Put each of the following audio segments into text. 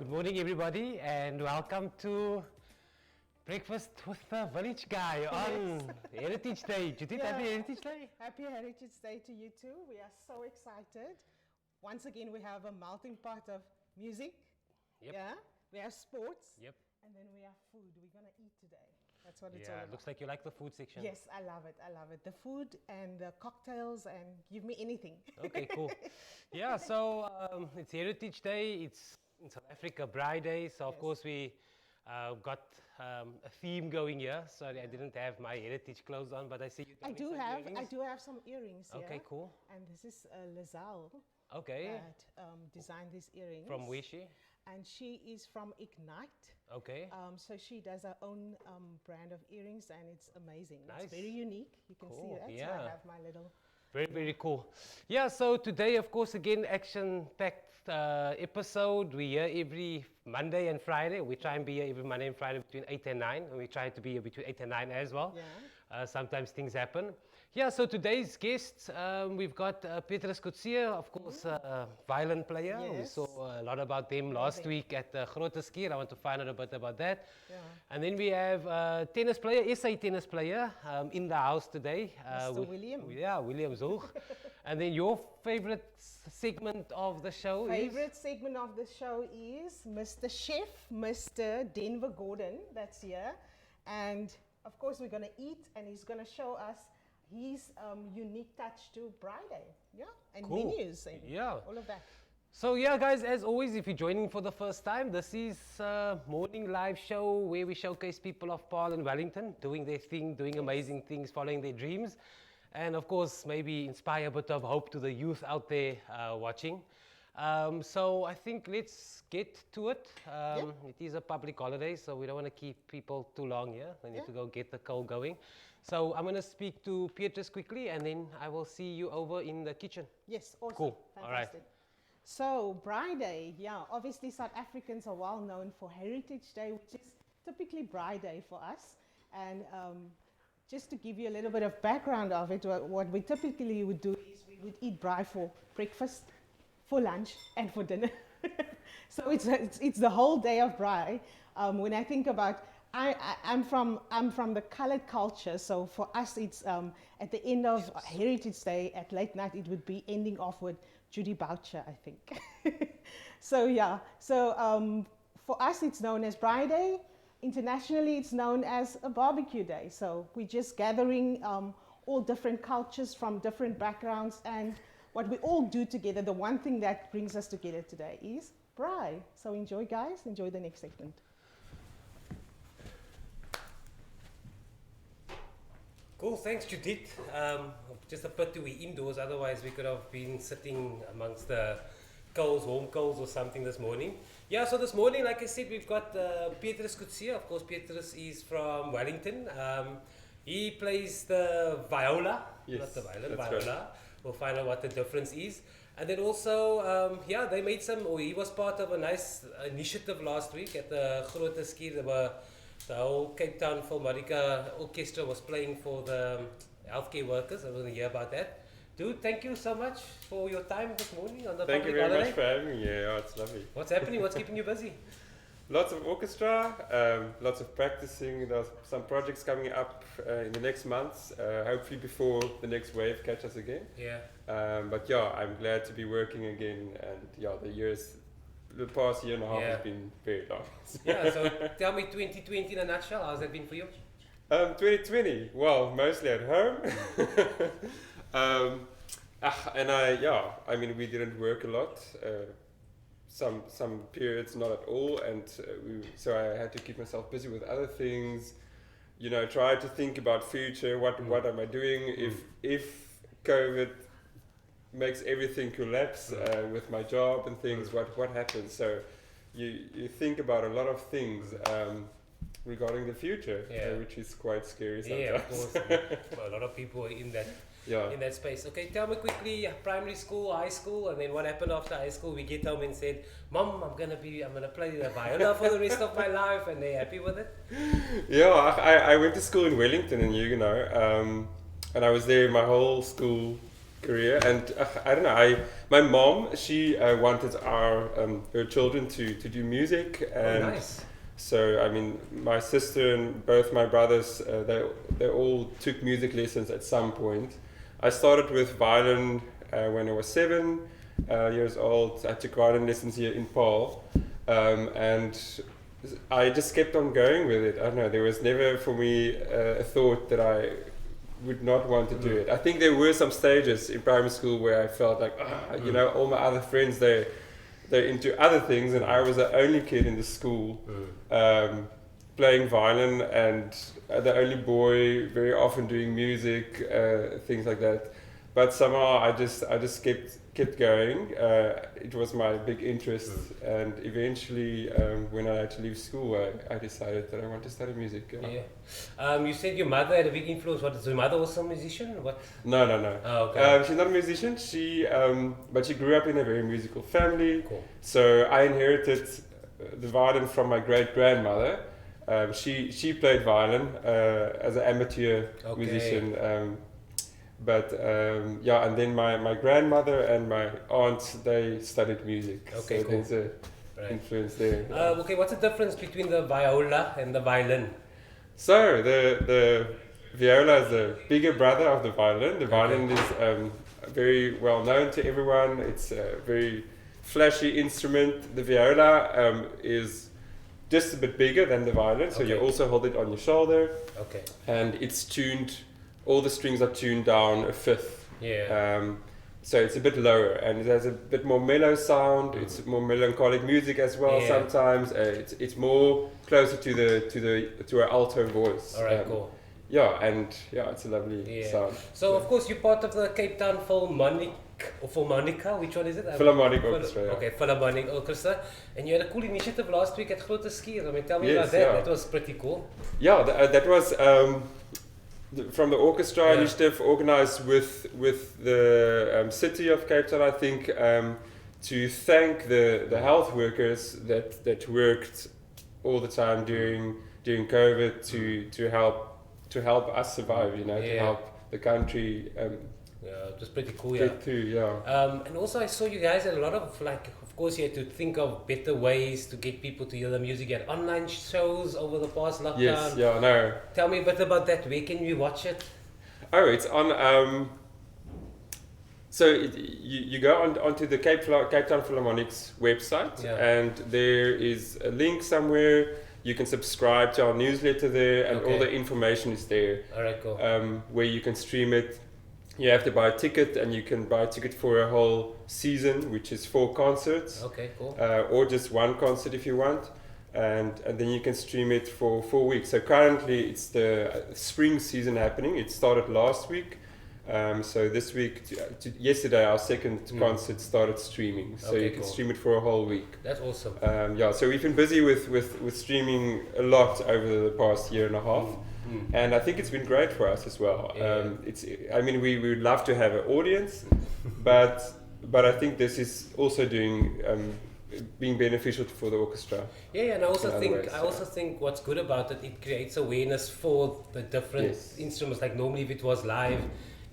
Good morning, everybody, and welcome to Breakfast with the Village Guy on Heritage Day. Judith, happy Heritage Day. Happy Heritage Day to you too. We are so excited. Once again, we have a melting pot of music. Yep. Yeah. We have sports. Yep. And then we have food. We're going to eat today. That's what it's all Yeah, about. looks like you like the food section. Yes, I love it. I love it. The food and the cocktails, and give me anything. Okay, cool. Yeah, so it's Heritage Day. It's in South Africa, Bride Day. So, of course, we got a theme going here. Sorry, I didn't have my heritage clothes on, but I see you I got I do have some earrings here. Okay, cool. And this is Lazelle Okay. that designed these earrings. From where is she? And she is from Ignite. Okay. So she does her own brand of earrings, and it's amazing. Nice. It's very unique. You can see Cool, that. yeah. So I have my little. Very, very cool. Yeah, so today, of course, again, action-packed episode. We're here every Monday and Friday. We try and be here every Monday and Friday between 8 and 9. And we try to be here between 8 and 9 as well. Yeah. Sometimes things happen. Yeah, so today's guests, we've got Petrus Coetzee, of course, violin player. We Yes. saw a lot about them last week at the Coetzee. I want to find out a bit about that. Yeah. And then we have tennis player, SA tennis player in the house today. Mr. William. Yeah, William Zulch. And then your favorite segment of the show Favorite segment of the show is Mr. Chef, Mr. Denver Gordon, that's here. And of course, we're going to eat, and he's going to show us his unique touch to Bride Day. Yeah. And Cool. menus and Yeah. all of that. So yeah, guys, as always, if you're joining for the first time, this is a morning live show where we showcase people of Paarl and Wellington doing their thing, doing amazing things, following their dreams, and of course, maybe inspire a bit of hope to the youth out there watching. So I think let's get to it. It is a public holiday, so we don't want to keep people too long here. We need to go get the call going. So I'm going to speak to Petrus quickly, and then I will see you over in the kitchen. Yes, awesome. Cool. All right. Fantastic. So, Bride Day, yeah, obviously South Africans are well known for Heritage Day, which is typically Bride Day for us. And just to give you a little bit of background of it, what we typically would do is we would eat braai for breakfast, for lunch, and for dinner. So it's the whole day of braai. When I think about, I'm from the colored culture, so for us it's at the end of Heritage Day at late night, it would be ending off with Judy Boucher, I think. So yeah, so for us it's known as Bride Day. Internationally it's known as a barbecue day. So we're just gathering all different cultures from different backgrounds, and what we all do together, the one thing that brings us together today is braai. So enjoy, guys, enjoy the next segment. Cool, thanks Judith. Just a pity we're indoors, otherwise we could have been sitting amongst the coals, warm coals or something this morning. Yeah, so this morning, like I said, we've got Petrus Coetzee. Of course, Petrus is from Wellington. He plays the viola, Yes, not the violin, that's viola. right. We'll find out what the difference is. And then also, yeah, they made he was part of a nice initiative last week at the Coetzee. The whole Cape Town Philharmonic Orchestra was playing for the healthcare workers. I want to hear about that. Dude, thank you so much for your time this morning on the Thank you public very holiday. much for having me. Yeah, it's lovely. What's happening? What's keeping you busy? Lots of orchestra, lots of practicing. There's some projects coming up in the next months, hopefully before the next wave catches again. Yeah. But yeah, I'm glad to be working again. And yeah, the past year and a half has been very long. Yeah, so tell me 2020 in a nutshell. How's that been for you? 2020, well, mostly at home. I mean, we didn't work a lot. Some periods not at all, and so I had to keep myself busy with other things. You know, try to think about future. What am I doing if COVID makes everything collapse with my job and things? What happens? So you think about a lot of things regarding the future, which is quite scary sometimes. Yeah, of course. Well, a lot of people are in that space. Okay, tell me quickly, primary school, high school, and then what happened after high school? We get home and said, Mom, I'm gonna play the viola for the rest of my life, and they're happy with it? Yeah, I went to school in Wellington in Huguenot, and I was there my whole school career, and I don't know. My mom, she wanted her children to do music, and Nice. so I mean, my sister and both my brothers, they all took music lessons at some point. I started with violin when I was 7 years old. I took violin lessons here in Paarl, and I just kept on going with it. I don't know. There was never for me a thought that I would not want to do it. I think there were some stages in primary school where I felt like, you know, all my other friends, they're into other things, and I was the only kid in the school playing violin, and the only boy very often doing music, things like that. But somehow I just kept going. It was my big interest, and eventually, when I had to leave school, I decided that I want to study music. You said your mother had a big influence. What, is your mother also a musician? What? No. Oh, okay. She's not a musician. But she grew up in a very musical family. Cool. So I inherited the violin from my great grandmother. She played violin as an amateur musician. And then my grandmother and my aunt, they studied music. Okay, so cool. There's a influence there. Okay, what's the difference between the viola and the violin? So the viola is the bigger brother of the violin. The violin is very well known to everyone. It's a very flashy instrument. The viola is just a bit bigger than the violin, so you also hold it on your shoulder. Okay. And it's tuned. All the strings are tuned down a fifth. Yeah. So it's a bit lower, and it has a bit more mellow sound. It's more melancholic music as well. Yeah. Sometimes it's more closer to our alto voice. All right, cool. Yeah, and it's a lovely sound. So of course you're part of the Cape Town Philharmonica. Which one is it? Philharmonic Orchestra. Okay, Philharmonic Orchestra. And you had a cool initiative last week at Grote Skier. I mean, tell me about that. Yeah. That was pretty cool. Yeah, that was from the orchestra initiative organized with the city of Cape Town, I think, to thank the health workers that worked all the time during COVID to help us survive, to help the country it was pretty cool. get through. And also I saw you guys had a lot of, like, of course you had to think of better ways to get people to hear the music. You had online shows over the past lockdown. Yes, no. Tell me a bit about that. Where can we watch it? Oh, it's on. So you go onto the Cape Town Philharmonic's website, and there is a link somewhere. You can subscribe to our newsletter there, and all the information is there. All right, cool. Where you can stream it. You have to buy a ticket, and you can buy a ticket for a whole season, which is 4 concerts. Okay, cool. Or just 1 concert if you want. And then you can stream it for 4 weeks. So currently it's the spring season happening. It started last week. So this week, yesterday, our second concert started streaming. So you can stream it for a whole week. That's awesome. So we've been busy with streaming a lot over the past year and a half. And I think it's been great for us as well. We would love to have an audience, but I think this is also being beneficial for the orchestra. And I also think what's good about it, it creates awareness for the different instruments. Like normally if it was live,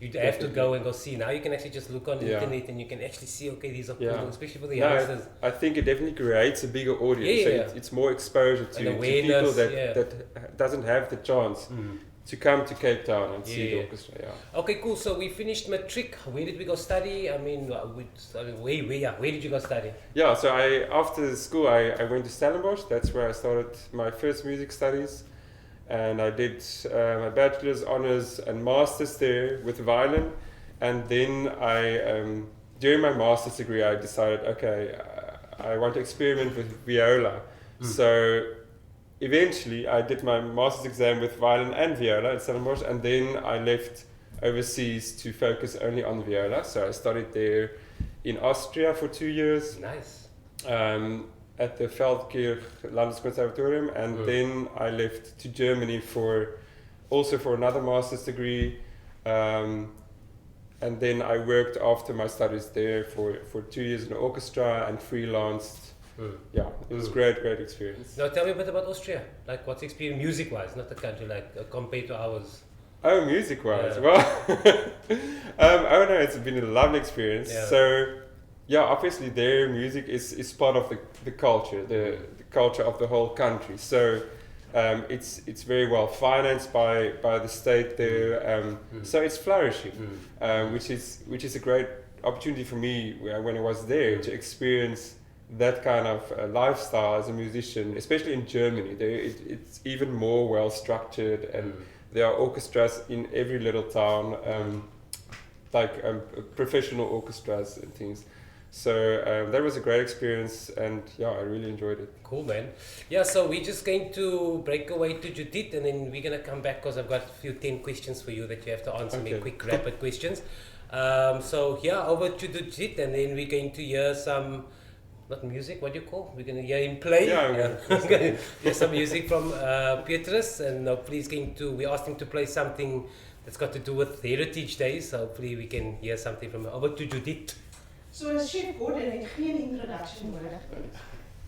you'd have to go see. Now you can actually just look on the internet and you can actually see, okay, these are cool, especially for the youngsters. I think it definitely creates a bigger audience. So it's more exposure to people that doesn't have the chance to come to Cape Town and see the orchestra. Okay, cool. So we finished matric. Where did we go study? I mean, where did you go study? Yeah, so after school I went to Stellenbosch. That's where I started my first music studies. And I did my bachelor's, honors, and master's there with violin. And then during my master's degree, I decided, okay, I want to experiment with viola. So eventually, I did my master's exam with violin and viola at Stellenbosch, and then I left overseas to focus only on viola. So I studied there in Austria for 2 years. Nice. At the Feldkirch Landeskonservatorium, and then I left to Germany for another master's degree, and then I worked after my studies there for 2 years in the orchestra and freelanced. It was great experience. Now tell me a bit about Austria. Like what's the experience music-wise, not the country, like compared to ours? Oh, music-wise, Yeah. well, oh no, it's been a lovely experience. Yeah. So, yeah, obviously their music is part of the culture, the culture of the whole country. So, it's very well financed by the state there. So it's flourishing, which is a great opportunity for me when I was there to experience that kind of lifestyle as a musician, especially in Germany. It's even more well structured, and there are orchestras in every little town, professional orchestras and things. So that was a great experience, and yeah, I really enjoyed it. Cool, man. Yeah, so we're just going to break away to Judith, and then we're going to come back because I've got a few 10 questions for you that you have to answer me, Okay. quick, rapid questions. So yeah, over to Judith, and then we're going to hear some, not music, what do you call? We're going to hear him play. Yeah, We're going to hear some music from Petrus, and hopefully we asked him to play something that's got to do with Heritage Days, so hopefully we can hear something from him. Over to Judith. So Chef Gordon het geen introduction nodig.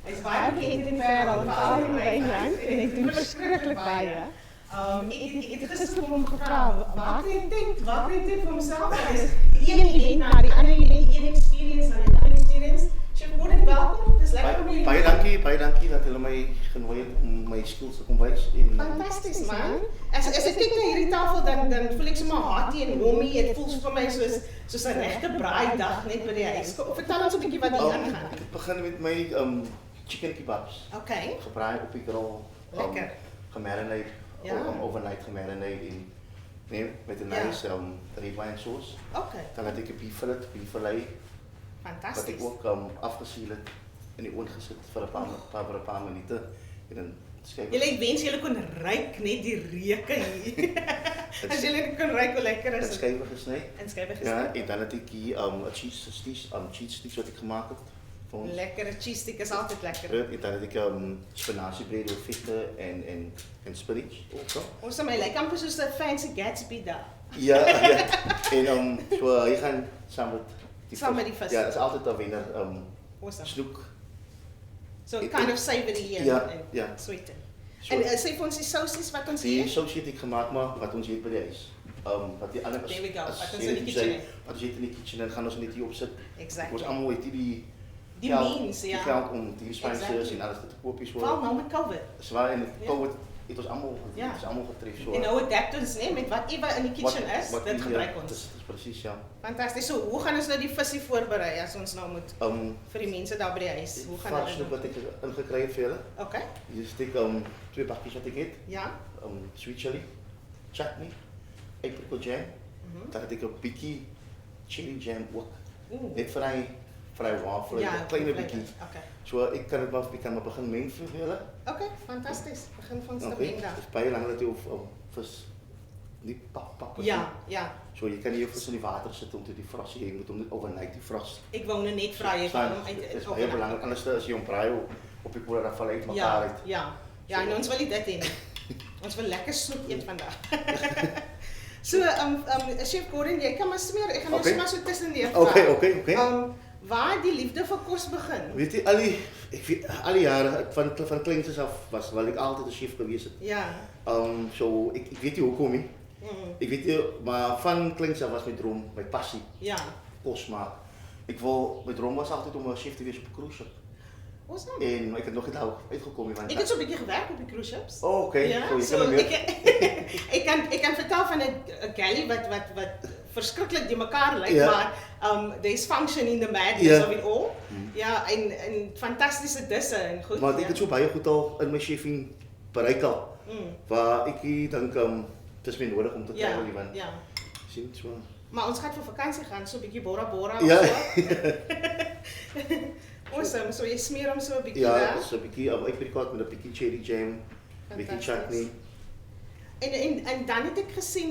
Hy is baie bekend in die wêreld, veral in Wynland, en hy doen verskriklik baie. Ek het gister vir hom gevra, wat het hy vir homself? Hy is een event na die ander event, een experience na die ander experience. Chef Gordon, welkom. Dis lekker om Baie dankie dat hulle my genooi het om my skills te kom wys. Fantasties, man. As ek kyk na hierdie tafel, dan voel ek sommer hearty en homey. Dit voel vir my soos 'n regte braaidag net by die huis. Vertel ons 'n bietjie wat hier aangaan. Ek begin met my chicken kebabs. Okay. Gebraai op die grill. Lekker. Gemarinate. Ja. Overnight gemarinate met 'n nice red wine sauce. Okay. Dan het ek 'n beef fillet wat Fantasties. ek ook afgesiel het in die oond gesit vir 'n paar minute en dan skep Ek wens julle kon ruik net die reuke hier. As julle kon ruik hoe lekker is dit. dit. Skywe gesny. En skywe Ja, gesny. en dan het ek hier 'n cheese sticks wat ek gemaak het vir ons. Lekkere cheese stick is altyd lekker. En dan het ek spinaziebread met vette en spinach ook. Ons my lyk amper soos 'n fancy Gatsby daar. Ja. En so hy gaan saam met die vis. Ja, dit is altyd 'n wenner Awesome. snoek. So kind of savory and Ja. sweet. So, En sê vir ons die sousies wat ons die eet. sous het ek gemaak maar wat ons eet by die huis. Wat die ander There we go. as Wat ons jy in die net kitchen sê, het. Wat ons eet in die kitchen en gaan ons net hier opsit. Exactly. Ons almal het die Die geld- means, die ja. geld om die spices Exactly. en alles te koop is Val nou met COVID. Zwaar en Ja. COVID het ons almal Ja. getref so. En nou adapt ons net met whatever in die kitchen is, wat dit die, gebruik Dis ons. presies ja. Fantasties. So, hoe gaan ons nou die visie voorberei as ons nou moet vir die mense daar by die huis? Hoe gaan vars hulle snoep wat doen? ek ingekry het vir julle. Okay. Hier steek 2 bakkies wat ek het. Ja. Sweet chili, chutney, apricot jam. Dan het ek 'n bietjie chili jam ook. Net vir hy wafel, 'n klein bietjie. Okay. So ek kan dit maar begin meng vir julle. Okay, fantasties. Begin van ons te Okay. meng dan. Dis baie lank dat jy of vis nie pap. Ja, ja. So jy kan nie jou vis in die water sit om te defrost. Jy moet hom net overnight defrost. Ek wou nou net vra jy van hom uit. Dit is baie belangrik anders as jy hom braai op die kool Rafael uit mekaar Ja, uit. ja. Ja, en ons wil nie dit hê nie. Ons wil lekker snoep eet vandag. So, Chef Gordon, jy kan maar smeer. Ek gaan nou Okay. sommer so tussenneer vra. Okay. Waar het die liefde vir kos begin? Weet jy al die jare van kleins af wil ek altyd 'n chef gewees het. Ja. So ek weet nie hoekom nie. Ek weet nie, maar van kleins af was my droom, my passie, Ja. kos maak. My droom was altyd om 'n chef te wees op 'n cruise ship. Awesome. En ek het nog nie daar uitgekom nie want Ek het so 'n bietjie gewerk op die cruise ships. Oh, okay. Ja, So, jy so kan meer. ek kan vertel van 'n galley wat verskriklik die mekaar lyk, Ja. maar there's function in the madness Ja. of it all. Ja, en fantastiese disse en goed. Maar ek ja. het so baie goed al in my chefing bereik al. Waar ek dink dit is my nodig om te Ja, travel want ja. sien so. Maar ons gaan vir vakansie gaan, so 'n bietjie Bora Bora Ja. of so. Awesome, so jy smeer hom so 'n bietjie Ja, daar. so 'n bietjie apricot met 'n bietjie cherry jam, bietjie chutney. En dan het ek gesien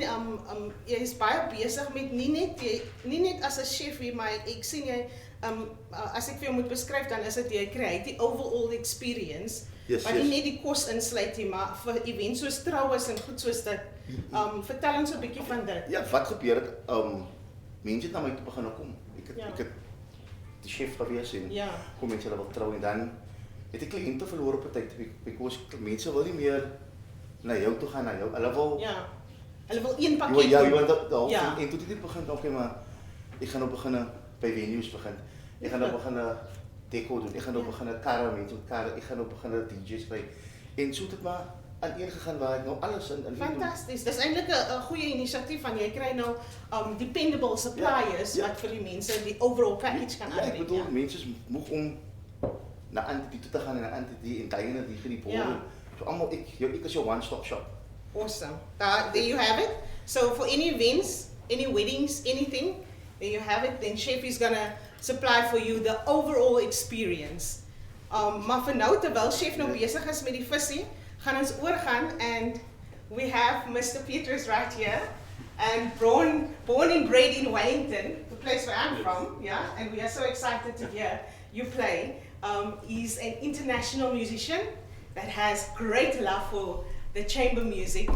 jy is baie besig met nie net as 'n chef hier, maar ek sien jy as ek vir jou moet beskryf dan is dit jy create die overall experience. Yes, Wat nie net die kos insluit nie, maar vir events soos troues en goed soos dit. Vertel ons 'n bietjie van dit. Ja, wat gebeur het mense het na my toe begin kom. Ja. Ek het die chef gewees en Ja. kom mense hulle wil trou en dan het ek kliënte verloor op 'n tyd because mense wil nie meer na jou toe gaan na jou. Hulle wil Ja. Hulle wil een Je pakket. wil, ja, je doen. wil de whole Ja. thing. En toen dit begint, oké, maar ik ga nou beginnen bij venues beginnen. Ik ga nou beginnen deco doen. Ik ga nou beginnen karren, mensen met karren. Ik ga nou beginnen DJ's krijgen. En zo het maar aan één gegaan waar ik nou alles in wil doen. Fantastisch. Dat is eintlik 'n goeie inisiatief van jy kry nou dependable suppliers Ja. wat vir die mense die overall package kan Ja, ik aanbied. bedoel, mensen mogen om naar Antity toe te gaan en naar Antity en daarin die gaan die boren. Ja. So allemaal, ik is your one-stop shop. Awesome. There you have it. So for any events, any weddings, anything, there you have it. Then Chef is gonna supply for you the overall experience. Maar vir nou, terwyl Chef nou besig is met die visie, gaan ons oorgaan and we have Mr. Petrus right here and born and bred in Wellington, the place where I'm from, yeah, and we are so excited to hear you play. He's an international musician that has great love for the chamber music.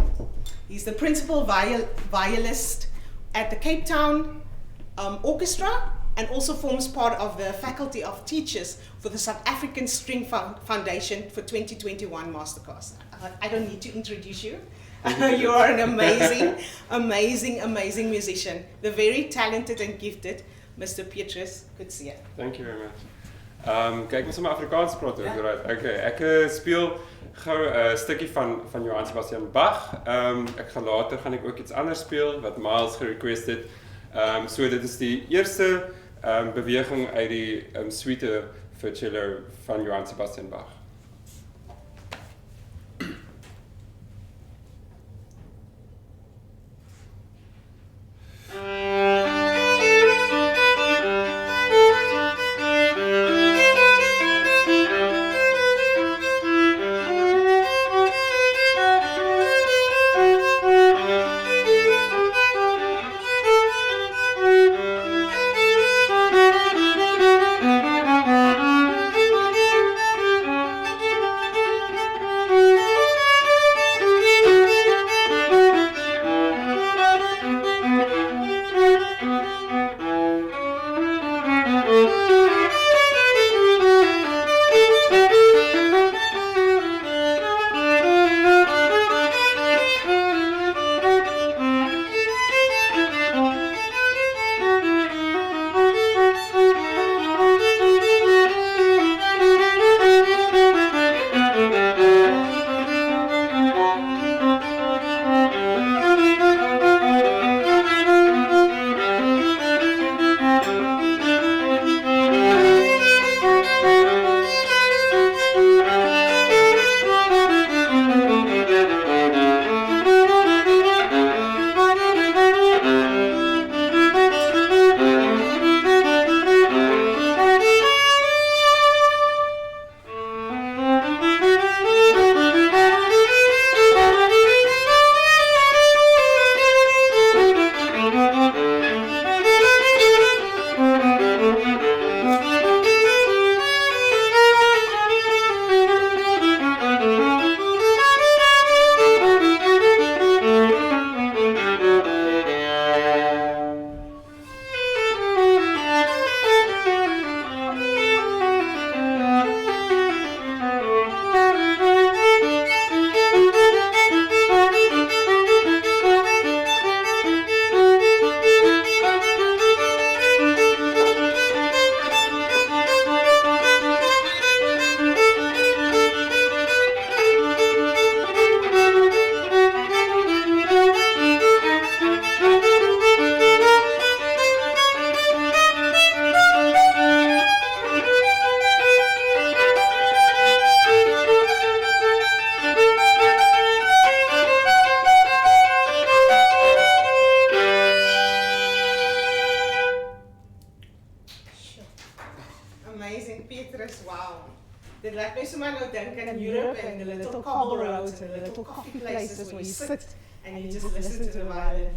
He's the principal violist at the Cape Town Orchestra and also forms part of the faculty of teachers for the South African String Foundation for 2021 Masterclass. I don't need to introduce you. You are an amazing musician. The very talented and gifted Mr. Petrus Coetzee. Thank you very much. Kijk, ons sommer Afrikaans praat ook, Ja. right? Okay, ek speel gou 'n stukkie van Johann Sebastian Bach. Ek gaan later ook iets anders speel wat Miles gerequest het. So dit is die eerste beweging uit die suite vir cello van Johann Sebastian Bach. Dit laat my sommer nou dink aan Europe and the little cobble roads and the little coffee places where you sit and you just listen to the violin.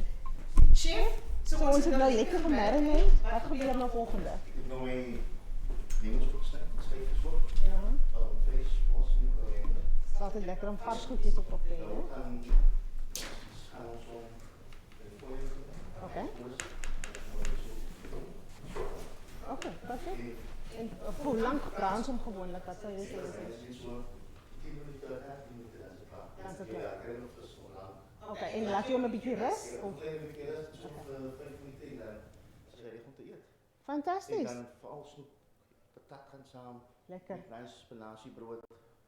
Chef, so Ons het nou lekker gemarrineer. Wat gebeur nou volgende? Ik heb nog mijn dingetjes opgesneden, steekjes op. Ja. Vlees, worst en koriander. Het is altijd lekker om varsgoedjes op te Dan nemen. gaan we zo de folie doen. Oké. Oké, perfect. En hoe lang braan ze hem gewoonlijk? Wat zou je zeggen? Het is zo 10 minuten, 15 minuten en zo klaar. Ja, dat is klaar. Ja, ik heb nog dus zo lang. Okay, en laat jy hom 'n bietjie rus? Om Of- klein bietjie rus, so 5 minute en dan is hy reg om te eet. En Fantasties. dan veral snoep, patat gaan saam, Lekker. met bruin spinasiebrood.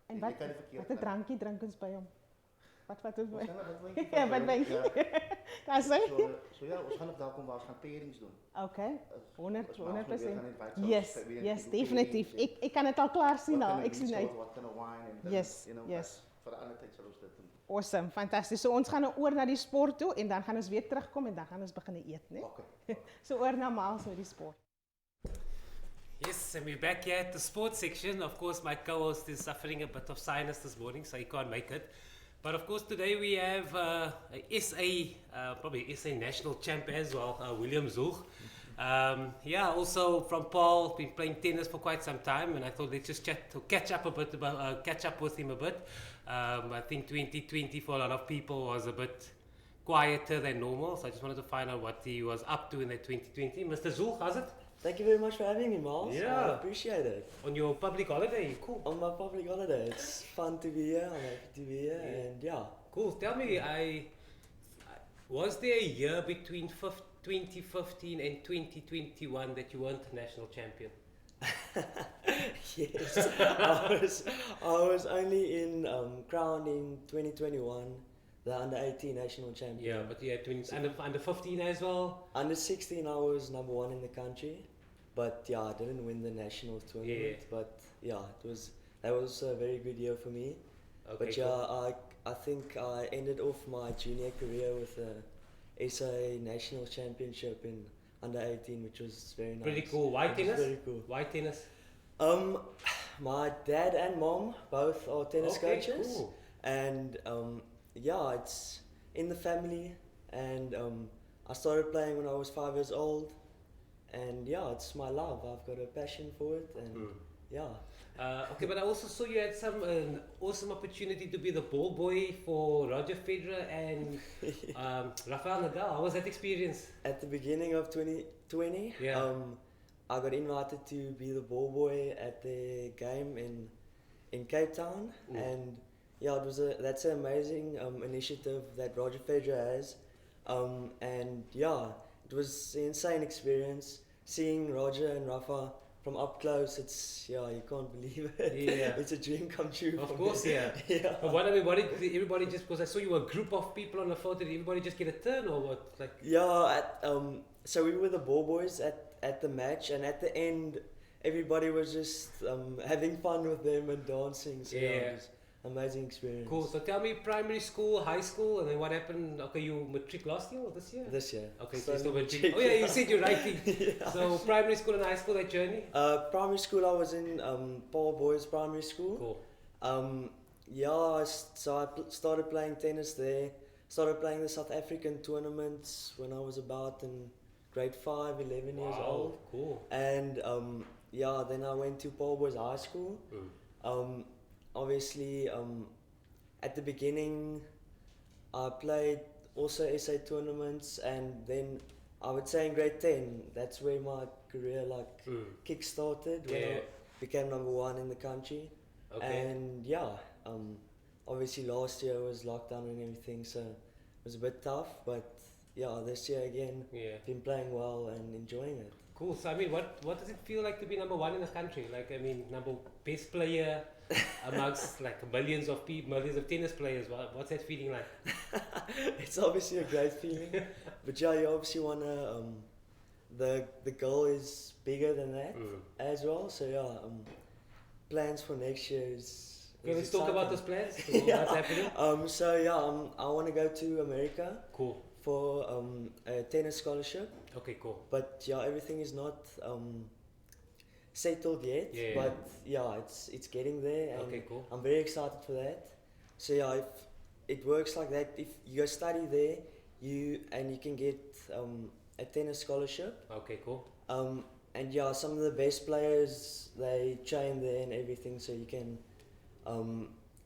En jy wat kan nie verkeerd wat 'n gaan. drankie drink ons by hom? Wat is by? Ons gaan wat wyntjie Ja, van wat hom, wyntjie. ja. Daar sê. So ja, ons gaan op daar kom waar ons gaan pairings doen. Okay. As 100%. gaan Yes, yes, definitief. Ek kan dit al klaar sien nou. Ek sien uit. What kind of wine and Yes, you know, yes. vir 'n ander tyd sal ons dit doen. Awesome, fantasties. So ons gaan nou oor na die sport toe en dan gaan ons weer terugkom en dan gaan ons begin eet, né? Okay. So oor na Miles met die sport. Yes, and we're back here at the sports section. Of course, my co-host is suffering a bit of sinus this morning, so he can't make it. But of course, today we have a SA, probably SA national champ as well, William Zulch. Yeah, also from Paul, been playing tennis for quite some time, and I thought let's just catch up a bit about, catch up with him a bit. I think 2020 for a lot of people was a bit quieter than normal, so I just wanted to find out what he was up to in that 2020. Mr. Zulch, how's it? Thank you very much for having me, Miles. Yeah. I appreciate it. On your public holiday, cool. On my public holiday, it's fun to be here. I'm happy to be here, and yeah. Cool. Tell me, was there a year between 2015 and 2021 that you weren't national champion? Yes, I was only in crowned in 2021, the under 18 national champion. Yeah, but you had under 15 as well. Under 16, I was number 1 in the country, but yeah, I didn't win the national tournament. Yeah. But yeah, that was a very good year for me. Okay, But yeah, I think I ended off my junior career with a SA national championship in under 18, which was very nice. Pretty cool. Why It was tennis? Very cool. Why tennis? My dad and mom both are tennis Okay, coaches, cool. and yeah, it's in the family. And I started playing when I was 5 years old, and yeah, it's my love. I've got a passion for it, and yeah. Okay, but I also saw you had an awesome opportunity to be the ball boy for Roger Federer and Rafael Nadal. How was that experience? At the beginning of 2020, Yeah. I got invited to be the ball boy at the game in Cape Town, and yeah, that's an amazing initiative that Roger Federer has, and yeah, it was an insane experience seeing Roger and Rafa from up close. You can't believe it. Yeah. It's a dream come true. Of for course, me. yeah. Yeah. But what did everybody just, because I saw you were a group of people on the photo, did everybody just get a turn or what? Like, Yeah, so we were the ball boys at the match, and at the end, everybody was just having fun with them and dancing. So yeah, Yeah. it was an amazing experience. cool. So tell me, primary school, high school, and then what happened? Okay, you matric last year or this year? This year. Okay, so So you still matric. matric, Oh yeah, you said you're writing. Yeah. So primary school and high school, that journey? Primary school, I was in Paul Boys Primary School. Cool. Yeah, so I started playing tennis there. Started playing the South African tournaments when I was about in grade 5, 11 years Wow, old. cool. And yeah, then I went to Paul Boys High School. Obviously, at the beginning, I played also SA tournaments, and then I would say in grade 10, that's where my career kick-started, when Yeah. I became number 1 in the country. Okay. And yeah, obviously last year was lockdown and everything, so it was a bit tough, but yeah, this year again, Yeah. been playing well and enjoying it. Cool. So I mean, what does it feel like to be number 1 in the country? Like, I mean, best player amongst like millions of tennis players. What's that feeling like? It's obviously a great feeling, but yeah, you obviously wanna. The goal is bigger than that as well. So yeah, plans for next year is. Okay, let's is talk about those exciting. plans. So what's happening? So yeah, I want to go to America Cool. for a tennis scholarship. Okay, cool. But yeah, everything is not settled yet. Yeah. But yeah, it's getting there, and Okay, cool. I'm very excited for that. So yeah, if it works like that, if you go study there, you can get a tennis scholarship. Okay, cool. And yeah, some of the best players, they train there and everything, so you can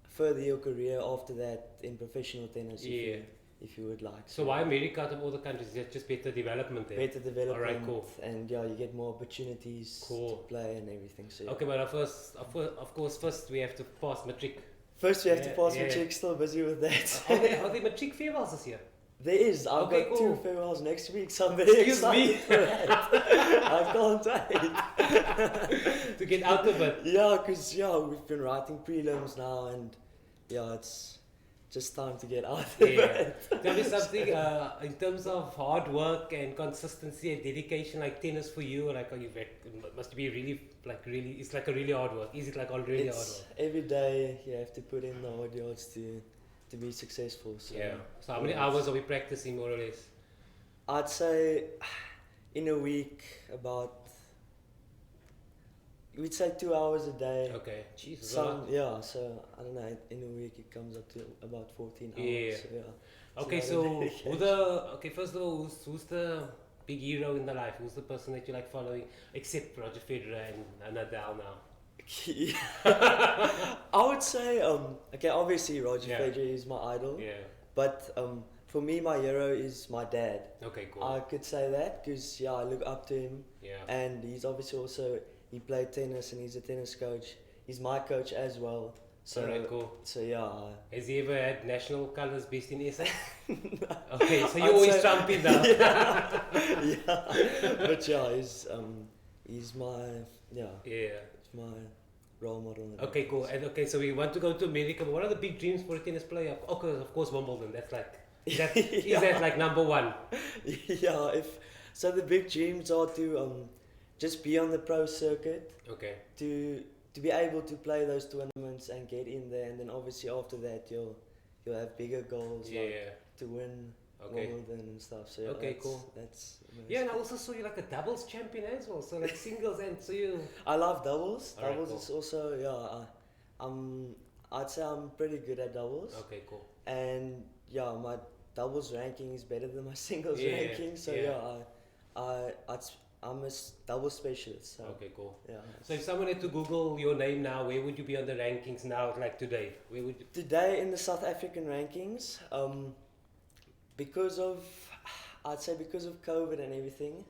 further your career after that in professional tennis. Yeah. If you would like. So why America out of all the countries? Is that just better development there? Better development, Alright, cool. and yeah, you get more opportunities Cool. to play and everything. So yeah. Okay, but of course, first we have to pass matric. First we have to Yeah, pass yeah. matric, still busy with that. Are they matric farewells this year? There is. I've Okay, got cool. 2 farewells next week, so I'm very Excuse me. excited for that. I can't wait. To get out of it. Yeah, because we've been writing prelims now, and it's just time to get out of Yeah. it. Tell me something in terms of hard work and consistency and dedication, like tennis for you, like it must be really, it's like a really hard work. Is it like already hard It's work? every day you have to put in the hard yards to be successful. So Yeah. So how many hours are we practicing more or less? I'd say in a week we'd say 2 hours a day. Okay. Jesus. So I don't know, in a week it comes up to about 14 hours. Yeah. So, yeah. Okay, It's a so lot of dedication. first of all, who's the big hero in the life? Who's the person that you like following, except Roger Federer and Nadal now? I would say, obviously Roger Yeah. Federer is my idol, Yeah. but for me my hero is my dad. Okay, cool. I could say that because I look up to him, Yeah. and he's obviously also, he played tennis and he's a tennis coach. He's my coach as well. So, Alright, cool. So yeah. Has he ever had national colours based in SA? Okay, so you I'd always say- trump him now. Yeah, but he's my Yeah. he's my role model. in that Okay, cool. sense. And okay, so we want to go to America. But what are the big dreams for a tennis player? Okay, of course Wimbledon. That's like is that like number one? Yeah, so the big dreams are to just be on the pro circuit, Okay. to be able to play those tournaments and get in there, and then obviously after that you'll have bigger goals, Yeah. like to win Okay. Wimbledon and stuff. So Okay, that's, cool. That's amazing. Yeah, and I also saw you like a doubles champion as well. So like singles and so you. I love doubles. Alright, Doubles cool. is also I'd say I'm pretty good at doubles, Okay, cool. and my doubles ranking is better than my singles Yeah, ranking. So I'm a doubles specialist. So Okay, cool. yeah. So if someone had to Google your name now, where would you be on the rankings now, like today? Where would you? Today in the South African rankings, because of COVID and everything,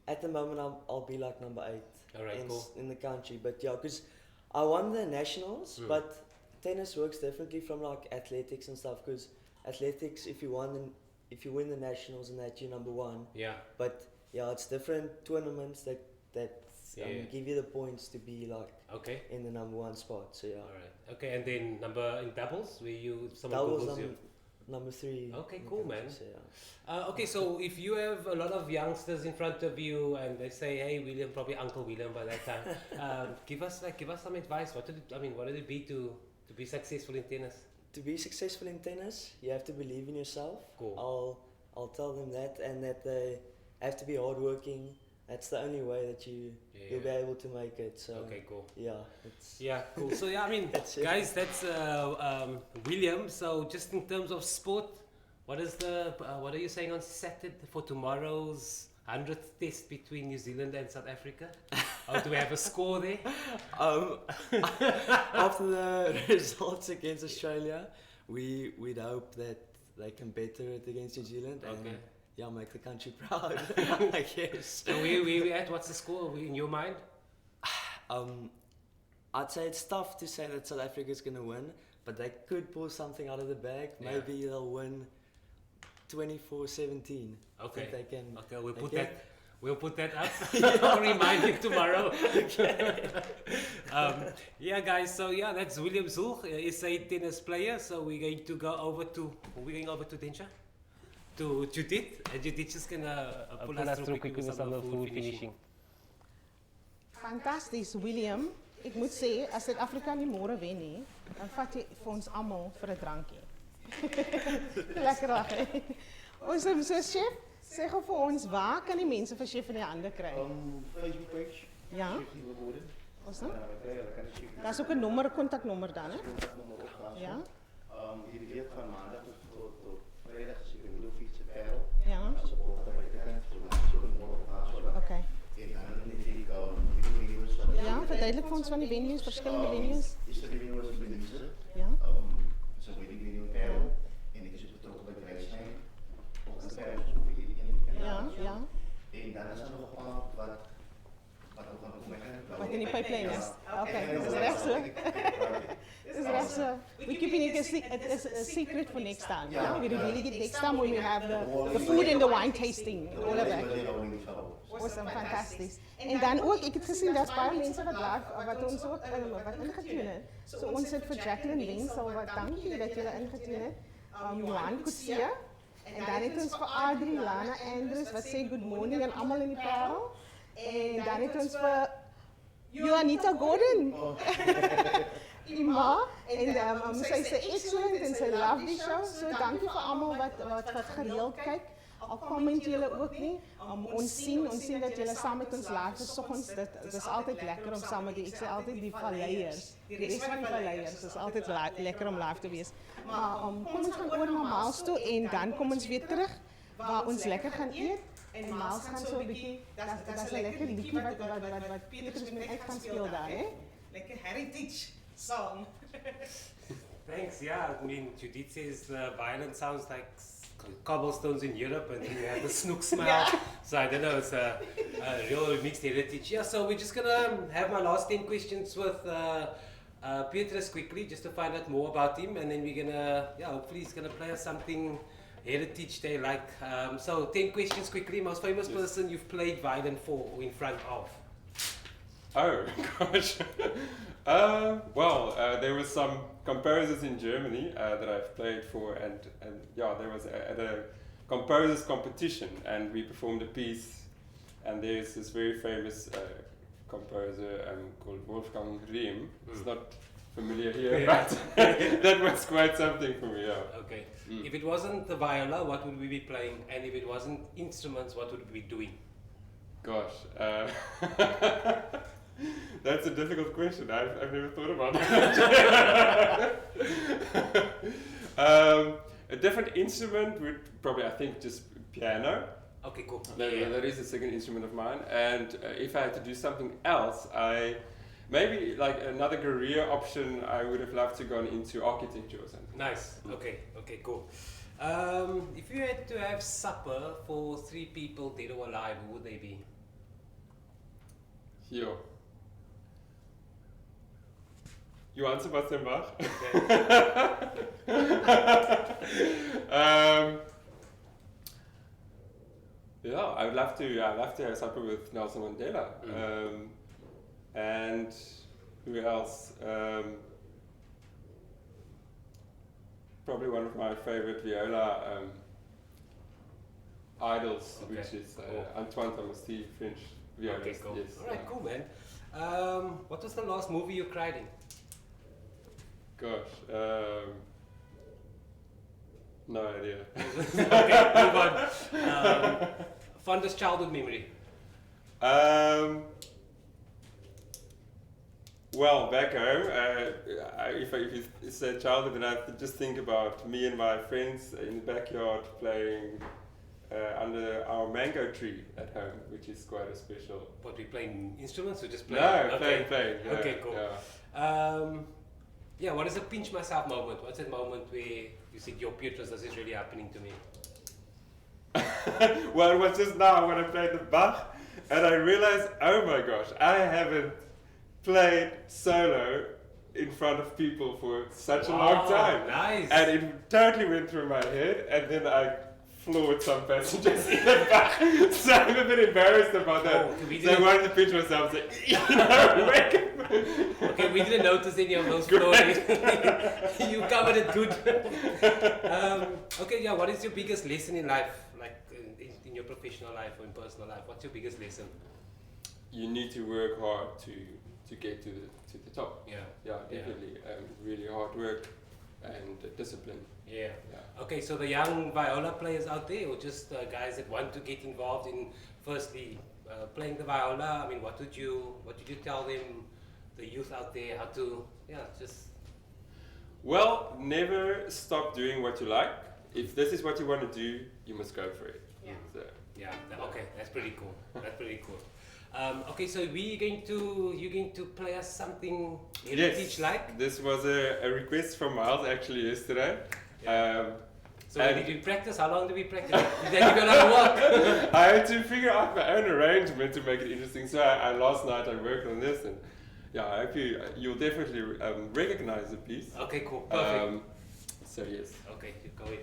at the moment I'll be like number 8 Alright, cool. in the country. But because I won the nationals, but tennis works differently from like athletics and stuff. Because athletics, if you win the nationals and that, you're number 1. Yeah. But it's different tournaments that Yeah. give you the points to be like Okay. in the number 1 spot. So All right. Okay, and then in doubles, where someone doubles Googles you. number 3. Okay, in the cool, country, man. So, yeah. Okay, so if you have a lot of youngsters in front of you and they say, "Hey, William," probably Uncle William by that time, give us some advice. What would it be to be successful in tennis? To be successful in tennis, you have to believe in yourself. Cool. I'll tell them that, and that they have to be hardworking. That's the only way that you'll be able to make it. So Okay, cool. yeah, it's Yeah, cool. So yeah, I mean, That's it. guys, that's William. So just in terms of sport, what are you saying on Saturday for tomorrow's 100th test between New Zealand and South Africa? Or do we have a score there? after the results against Australia, we'd hope that they can better it against New Zealand and Okay. make the country proud. I guess. So where we at? What's the score in your mind? I'd say it's tough to say that South Africa's gonna win, but they could pull something out of the bag. Yeah. Maybe they'll win 24-17. I Okay. think they can. Okay, Okay. we'll put that up. I'll remind you tomorrow. Yeah, guys. So yeah, that's William Zulch, is a tennis player. So we're going to go over to Densha, to Judith, and Judith is gonna pull us through quickly with some of the food finishing. Fantasties, William. Ek moet sê, as Suid-Afrika nie môre wen nie, dan vat jy vir ons almal vir 'n drankie. Lekker dag, hè? Ons so chef, sê gou vir ons, waar kan die mense vir chef in die hande kry? Facebook page. Ja? Chef Nuwe Woorden. Ons dan? Hulle kan die chef Daar's ook 'n nommer, kontaknommer dan, hè? kontaknommer op plaas. Ja? Hierdie week van maandag tot vrydag is ek in Bloemfontein se Parel. Ja? As op hoogte by die kant, so so 'n môre op plaas. Okay. En dan natuurlik video's van Ja, verduidelik vir ons van die venues, verskillende venues. Is die video is Belize. Ja? So by die video Parel en ek is ook betrokke by Vryheid. Ook in Parel so vir hierdie een. Ja, ja. En dan is er nog 'n paar wat ook gaan kom. Ek gaan Wat in die pipeline is. Okay, dis reg so. Dis reg so. We're keeping it a secret for next time. Yeah, we really get next time when we have the food and the wine tasting and all of that. Awesome, fantasties. En dan ook, ek het gesien daar's baie mense wat live wat ons ook wat ingetune het. So ons het vir Jacqueline Winsel wat dankie dat julle ingetune het. Johan Coetzee. En dan het ons vir Adri, Lana Andrews wat sê good morning aan almal in die Parel. En dan het ons vir Juanita Gordon. Ima en sy sê excellent en sy love die show. So dankie vir almal wat gereeld kyk. Al comment julle ook nie. Ons sien dat julle saam met ons live is. Dit is altyd lekker om saam met ek sê altyd die valleiers. Die res van die valleiers is altyd lekker om live te wees. Maar kom ons gaan oor na Miles toe en dan kom ons weer terug waar ons lekker gaan eet. En Miles gaan so 'n bietjie, dat's 'n lekker liedjie wat Petrus mee uit gaan speel daar, hè? Lekker heritage song. Thanks, yeah. I mean, Judith says Violin sounds like cobblestones in Europe, and then you have the snook smell. Yeah. So I don't know, it's a real mixed heritage. Yeah, so we're just gonna have my last 10 questions with Petrus quickly, just to find out more about him, and then we're gonna, hopefully he's gonna play us something heritage day like. So 10 questions quickly. Most famous person you've played violin for or in front of? Oh gosh. There were some composers in Germany that I've played for, and there was at a composers competition, and we performed a piece, and there's this very famous composer called Wolfgang Riem. It's not familiar here, but that was quite something for me. Yeah. Okay. If it wasn't the viola, what would we be playing? And if it wasn't instruments, what would we be doing? Gosh. That's a difficult question. I've never thought about that. A different instrument would probably, I think, just piano. Okay, cool. That is a second instrument of mine. And if I had to do something else, maybe like another career option, I would have loved to go into architecture or something. Nice. Okay, cool. If you had to have supper for 3 people, dead or alive, who would they be? Yo. Johann Sebastian Bach. Okay. I would love to have supper with Nelson Mandela. And who else? Probably one of my favorite viola idols, which is Antoine Thomas, French violist. Okay, cool. Yes. Alright, cool, man. What was the last movie you cried in? Gosh, no idea. Okay, move on. Fondest childhood memory? Well, back home, if you say childhood, then I just think about me and my friends in the backyard playing under our mango tree at home, which is quite a special. What, we playing instruments or just playing? No, playing. Yeah, okay, cool. Yeah. What is a pinch myself moment? What's that moment where you said, yo, Petrus, this is really happening to me? Well, it was just now when I played the Bach, and I realized, oh my gosh, I haven't played solo in front of people for such a long time. Nice. And it totally went through my head, and then I floored some passengers in the back. So I'm a bit embarrassed about that. So I wanted to pinch myself and say, wake up. Okay, we didn't notice any of those floorings. You covered it good. What is your biggest lesson in life? Like in your professional life or in personal life? What's your biggest lesson? You need to work hard to get to the top. Yeah, definitely. Really hard work and discipline. Yeah. Okay, so the young viola players out there, or just guys that want to get involved in, firstly, playing the viola. I mean, what did you tell them, the youth out there, how to, Well, never stop doing what you like. If this is what you want to do, you must go for it. Yeah. So, okay, that's pretty cool. Okay, so you're going to play us something heritage like? This was a request from Miles actually yesterday. So did we practice? How long did we practice? Then you got to work. I had to figure out my own arrangement to make it interesting. So last night I worked on this, and yeah, I hope you'll definitely recognize the piece. Okay, cool. Perfect. So yes. Okay, you go in.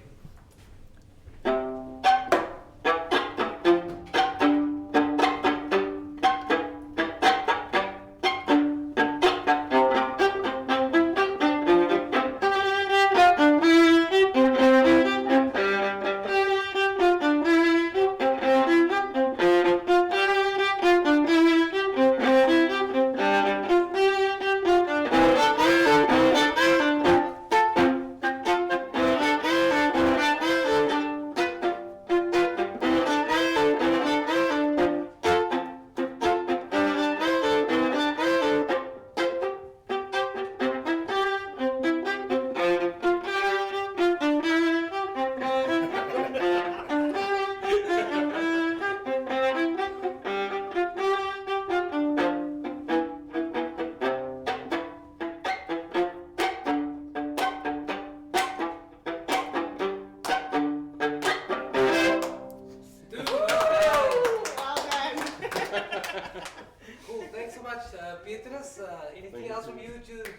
Cool, thanks so much, Petrus. Anything else from you, Judith?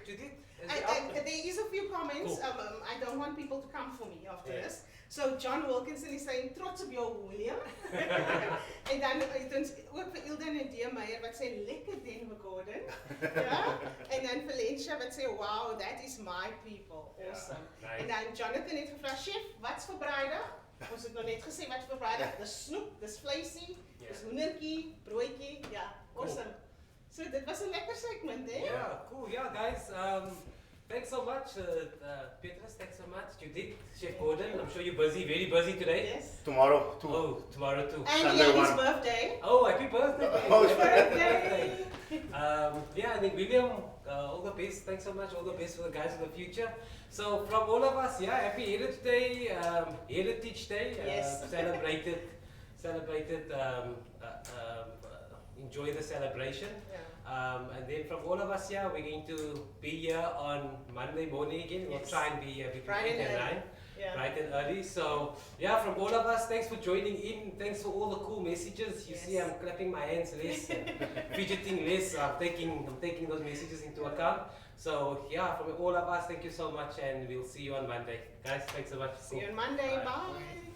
There is a few comments. Cool. I don't want people to come for me after Yeah. this. So John Wilkinson is saying, trots op jou, William. En dan het ons ook vir Ilden en Deemeyer wat sê, lekker den Gordon. Ja? En dan Valencia wat sê, wow, that is my people. Awesome. Nice. En dan Jonathan het gevra, chef, wat's vir braaidag? Ons het nog net gesê wat vir braaidag. Dis snoep, dis vleisie, dis hoendertjie, broodjie. Ja, awesome. So dit was 'n lekker segment, hè? Yeah, cool. Yeah, guys. Thanks so much, Petrus. Thanks so much, Judith, Chef Gordon. I'm sure you're busy, very busy today. Yes. Tomorrow too. Oh, tomorrow too. And Sunday yeah, his one. birthday. Oh, happy birthday! Oh, Happy birthday. Yeah, and then William, all the best. Thanks so much. All the best for the guys in the future. So from all of us, yeah, happy Heritage Day. Heritage Day. Yes. Celebrated. Enjoy the celebration. Yeah. And then from all of us here, we're going to be here on Monday morning again. We'll Yes. try and be here between Bright 8 and and early. 9. Yeah. Bright and early. So yeah, from all of us, thanks for joining in. Thanks for all the cool messages. You Yes. see, I'm clapping my hands less, and fidgeting less. I'm taking those messages into account. So yeah, from all of us, thank you so much, and we'll see you on Monday, guys. Thanks so much. See you on Monday. Bye. Bye.